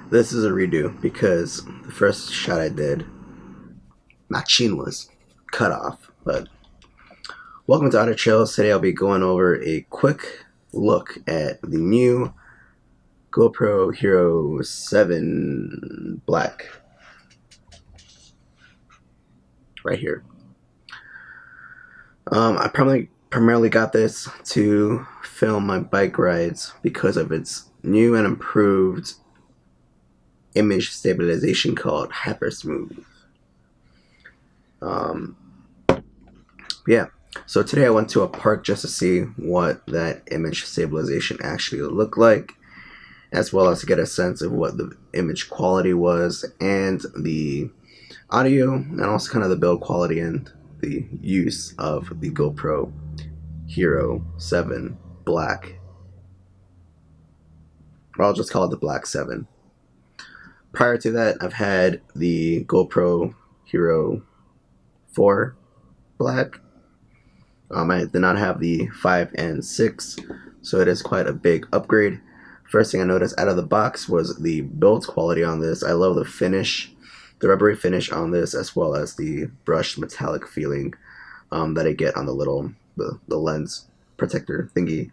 This is a redo because the first shot I did, my chin was cut off. But welcome to Auto Chills. Today I'll be going over a quick look at the new GoPro Hero 7 Black right here. I primarily got this to film my bike rides because of its new and improved image stabilization called Hypersmooth. Yeah, so today I went to a park just to see what that image stabilization actually looked like, as well as to get a sense of what the image quality was and the audio, and also kind of the build quality and the use of the GoPro Hero 7 Black. Or I'll just call it the Black 7. Prior to that, I've had the GoPro Hero 4 Black. I did not have the 5 and 6, so it is quite a big upgrade. First thing I noticed out of the box was the build quality on this. I love the finish, the rubbery finish on this, as well as the brushed metallic feeling that I get on the lens protector thingy.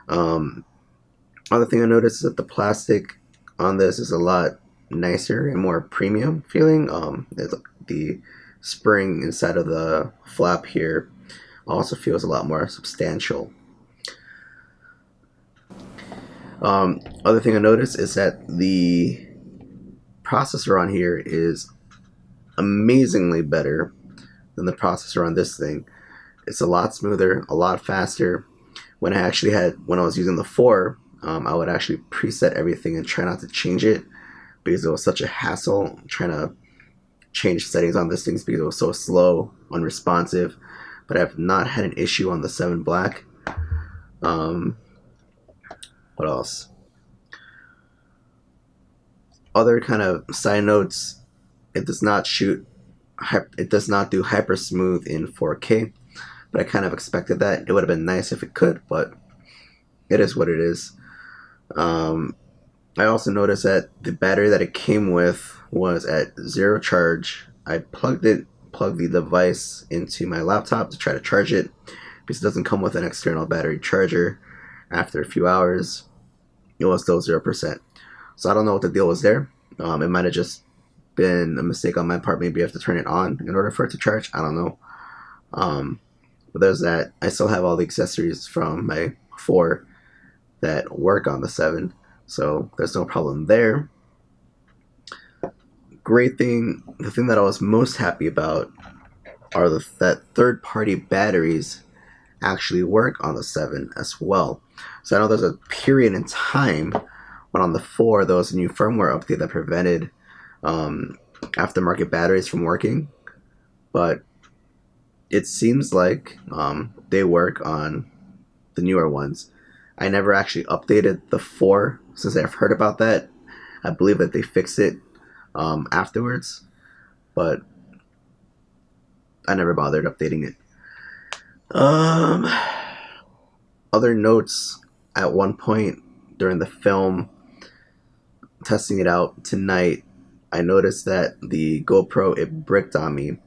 Other thing I noticed is that the plastic on this is a lot nicer and more premium feeling. The spring inside of the flap here also feels a lot more substantial. Other thing I noticed is that the processor on here is amazingly better than the processor on this thing. It's a lot smoother, a lot faster. When I was using the 4, I would actually preset everything and try not to change it because it was such a hassle trying to change settings on this thing because it was so slow, unresponsive. But I've not had an issue on the 7 Black. What else? Other kind of side notes, it does not do Hypersmooth in 4K, but I kind of expected that. It would have been nice if it could, but it is what it is. I also noticed that the battery that it came with was at 0 charge. I plugged the device into my laptop to try to charge it because it doesn't come with an external battery charger. After a few hours, it was still 0%. So I don't know what the deal was there. It might have just been a mistake on my part. Maybe I have to turn it on in order for it to charge. I don't know. But there's that. I still have all the accessories from my 4 that work on the 7, so there's no problem there. The thing that I was most happy about are that third-party batteries actually work on the 7 as well. So I know there's a period in time when on the 4 there was a new firmware update that prevented aftermarket batteries from working, but it seems like they work on the newer ones. I never actually updated the 4 since I've heard about that. I believe that they fixed it afterwards, but I never bothered updating it. Other notes, at one point during the film, testing it out tonight, I noticed that the GoPro, it bricked on me.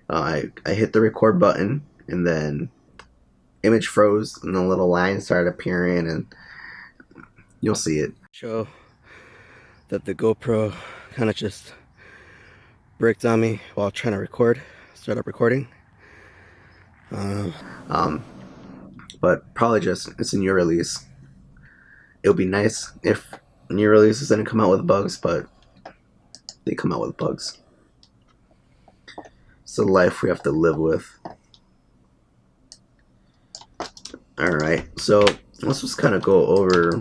I hit the record button and then image froze and a little line started appearing, and you'll see it. Show that the GoPro kind of just bricked on me while trying to start up recording. But probably just, it's a new release. It would be nice if new releases didn't come out with bugs, but they come out with bugs. It's the life we have to live with. Alright, so let's just kind of go over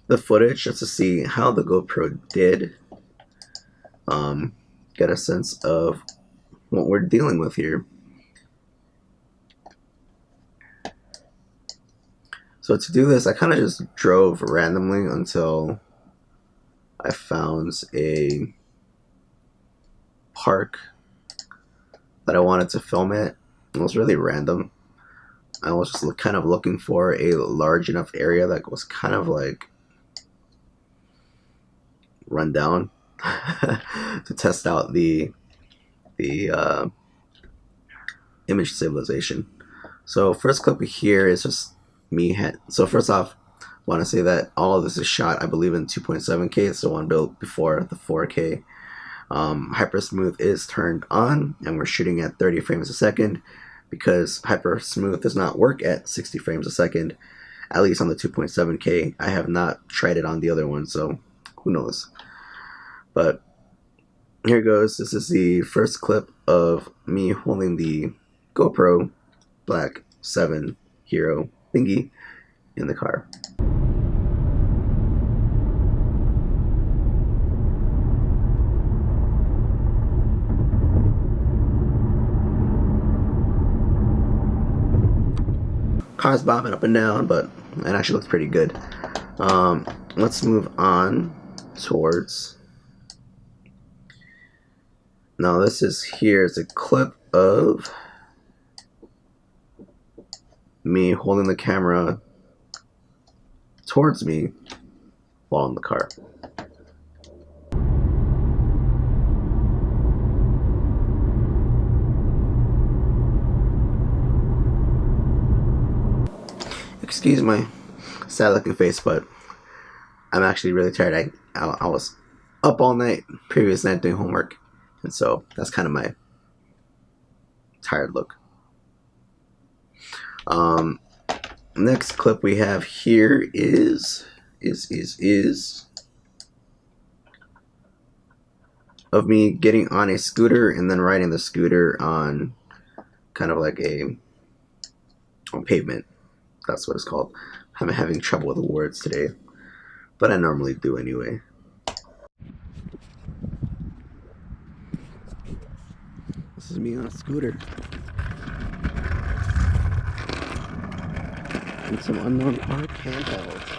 the footage just to see how the GoPro did. Get a sense of what we're dealing with here. So to do this, I kind of just drove randomly until I found a park that I wanted to film at. It was really random. I was just kind of looking for a large enough area that was kind of like run down to test out the image stabilization. So first clip here is just me. So first off, I want to say that all of this is shot, I believe, in 2.7K. It's the one built before the 4K. Hypersmooth is turned on, and we're shooting at 30 frames a second because Hypersmooth does not work at 60 frames a second, at least on the 2.7K. I have not tried it on the other one, so who knows. But here goes. This is the first clip of me holding the GoPro Black 7 Hero thingy in the car. Car's bobbing up and down, but it actually looks pretty good. Let's move on towards. Now this is here's a clip of me holding the camera towards me while in the car. Excuse my sad looking face, but I'm actually really tired. I was up all night previous night doing homework, and so that's kind of my tired look. Next clip we have here is of me getting on a scooter and then riding the scooter on kind of like on pavement. That's what it's called. I'm having trouble with the words today, but I normally do anyway. This is me on a scooter and some unknown park handhelds.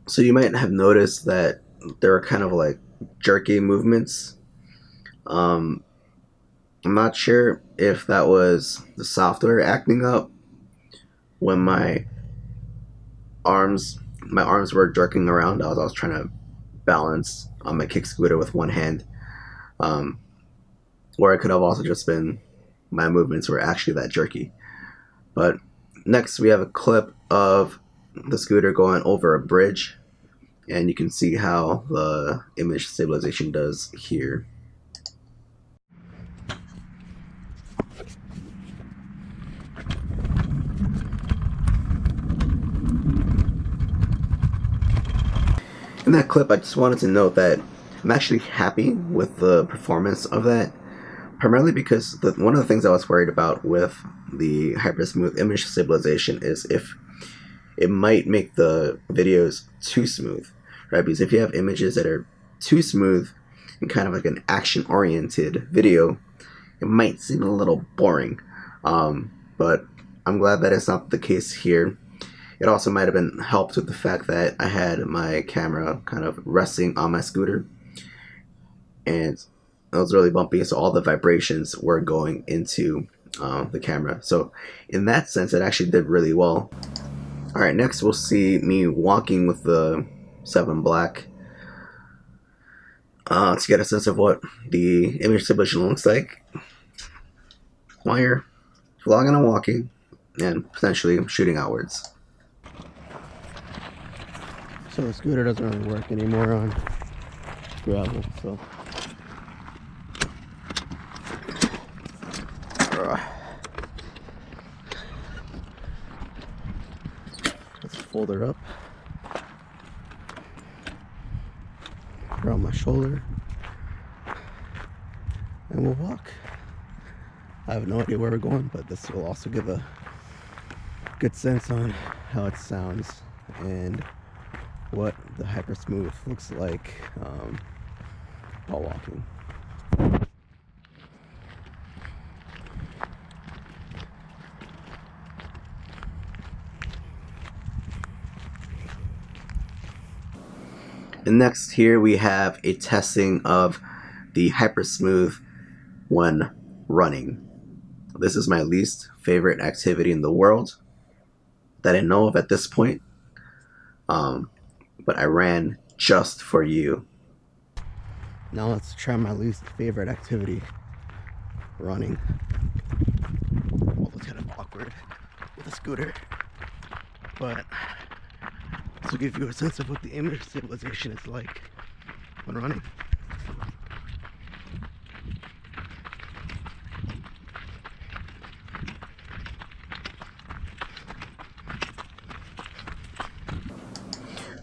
So you might have noticed that there are kind of like jerky movements. I'm not sure if that was the software acting up when my arms were jerking around. I was trying to balance on my kick scooter with one hand, or it could have also just been my movements were actually that jerky. But next we have a clip of the scooter going over a bridge, and you can see how the image stabilization does here. In that clip, I just wanted to note that I'm actually happy with the performance of that, primarily because one of the things I was worried about with the Hypersmooth image stabilization is if it might make the videos too smooth, right? Because if you have images that are too smooth and kind of like an action-oriented video, it might seem a little boring. But I'm glad that it's not the case here. It also might have been helped with the fact that I had my camera kind of resting on my scooter, and it was really bumpy, so all the vibrations were going into the camera. So in that sense, it actually did really well. Alright, next we'll see me walking with the 7 Black to get a sense of what the image stabilization looks like while you're vlogging and walking and potentially shooting outwards. So the scooter doesn't really work anymore on gravel, so let's fold her up around my shoulder and we'll walk. I have no idea where we're going, but this will also give a good sense on how it sounds and what the Hypersmooth looks like while walking. And next here we have a testing of the Hypersmooth when running. This is my least favorite activity in the world that I know of at this point, but I ran just for you. Now let's try my least favorite activity, running. Well, it's kind of awkward with a scooter, but to give you a sense of what the image stabilization is like when running.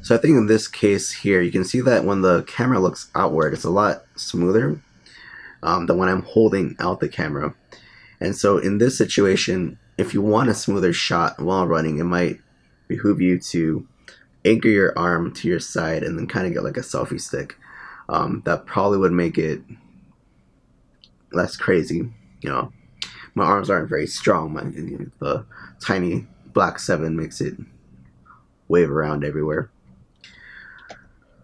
So I think in this case here, you can see that when the camera looks outward, it's a lot smoother than when I'm holding out the camera. And so in this situation, if you want a smoother shot while running, it might behoove you to anchor your arm to your side and then kind of get like a selfie stick. That probably would make it less crazy. You know, my arms aren't very strong. The tiny black 7 makes it wave around everywhere.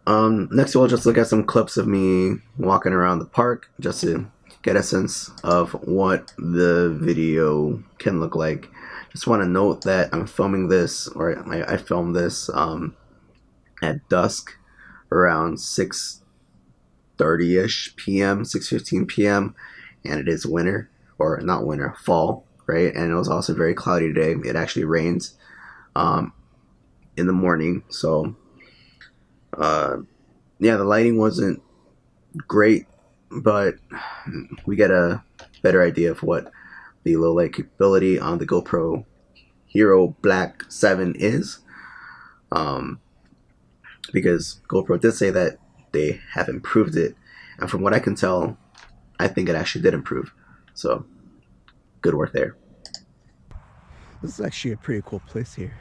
Next we'll just look at some clips of me walking around the park just to get a sense of what the video can look like. Just want to note that I'm filming this, or I filmed this at dusk, around 6:30ish p.m., 6:15 p.m., and it is winter, or not winter, fall, right? And it was also very cloudy today. It actually rains in the morning, so yeah, the lighting wasn't great, but we get a better idea of what the low light capability on the GoPro Hero Black 7 is, because GoPro did say that they have improved it, and from what I can tell, I think it actually did improve, so good work there. This is actually a pretty cool place here.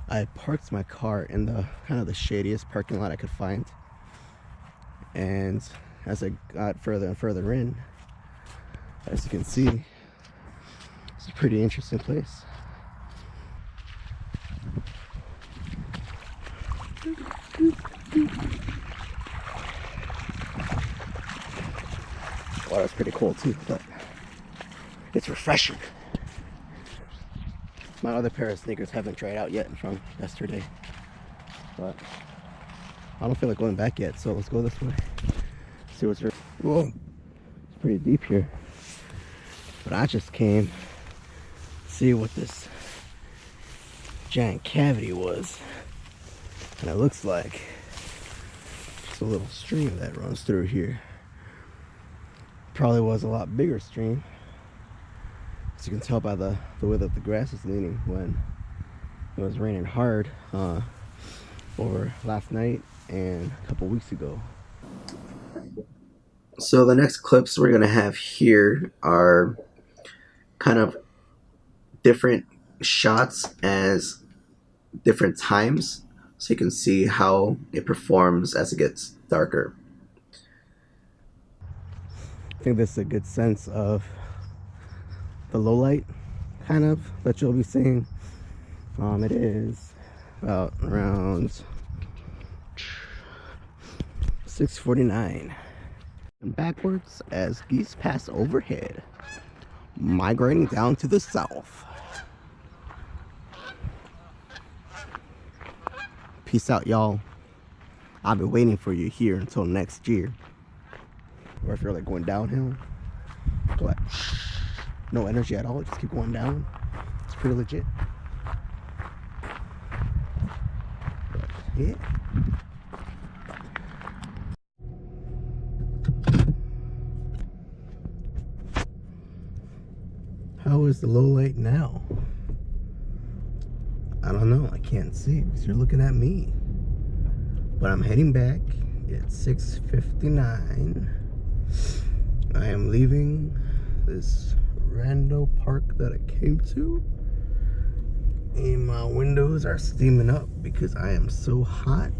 I parked my car in the kind of the shadiest parking lot I could find, and as I got further and further in, as you can see, it's a pretty interesting place. Water's pretty cold too, but it's refreshing. My other pair of sneakers haven't dried out yet from yesterday, but I don't feel like going back yet, so let's go this way. See what's... Whoa, it's pretty deep here. But I just came to see what this giant cavity was, and it looks like just a little stream that runs through here. Probably was a lot bigger stream. As you can tell by the way that the grass is leaning when it was raining hard over last night and a couple weeks ago. So the next clips we're gonna have here are kind of different shots as different times, so you can see how it performs as it gets darker. I think this is a good sense of the low light kind of that you'll be seeing. It is about around 6:49 and backwards as geese pass overhead, migrating down to the south. Peace out, y'all. I'll be waiting for you here until next year. Or if you're like going downhill, like no energy at all, just keep going down. It's pretty legit. But yeah. How is the low light now? I don't know, I can't see because you're looking at me. But I'm heading back. It's 6:59. I am leaving this rando park that I came to, and my windows are steaming up because I am so hot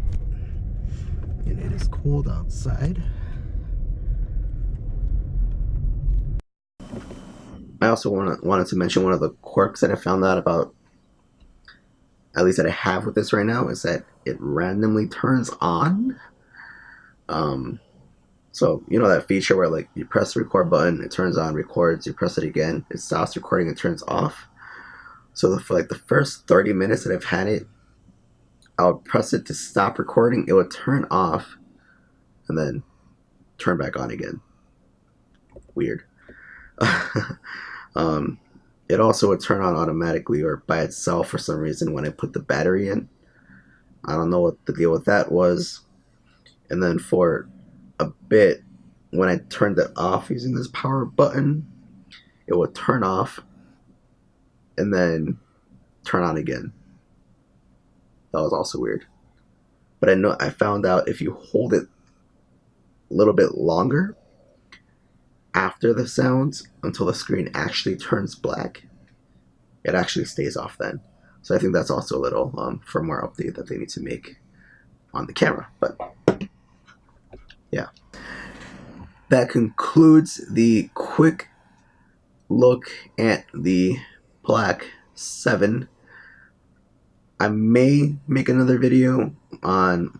and it is cold outside. I also wanted to mention one of the quirks that I found out about at least that I have with this right now, is that it randomly turns on. So you know that feature where like you press the record button, it turns on, records, you press it again, it stops recording, it turns off. So for like the first 30 minutes that I've had it, I'll press it to stop recording, it would turn off, and then turn back on again. Weird. It also would turn on automatically or by itself for some reason when I put the battery in. I don't know what the deal with that was. And then for a bit, when I turned it off using this power button, it would turn off and then turn on again. That was also weird. But I found out if you hold it a little bit longer after the sounds until the screen actually turns black, it actually stays off then. So I think that's also a little firmware update that they need to make on the camera. But yeah, that concludes the quick look at the Black 7. I may make another video on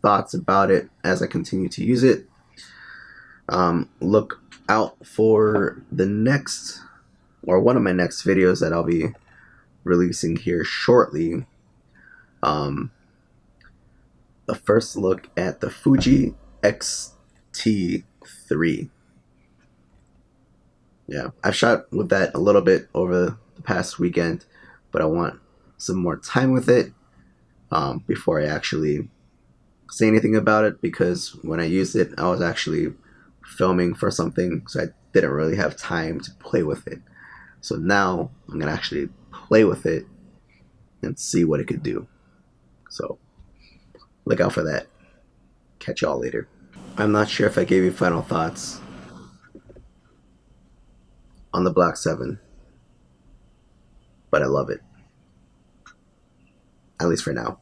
thoughts about it as I continue to use it. Look out for the next, or one of my next videos that I'll be releasing here shortly. The first look at the Fuji X-T3. Yeah, I've shot with that a little bit over the past weekend, but I want some more time with it before I actually say anything about it, because when I used it, I was actually filming for something, so I didn't really have time to play with it. So now I'm gonna actually play with it and see what it could do. So look out for that. Catch y'all later. I'm not sure if I gave you final thoughts on the Black 7, but I love it. At least for now.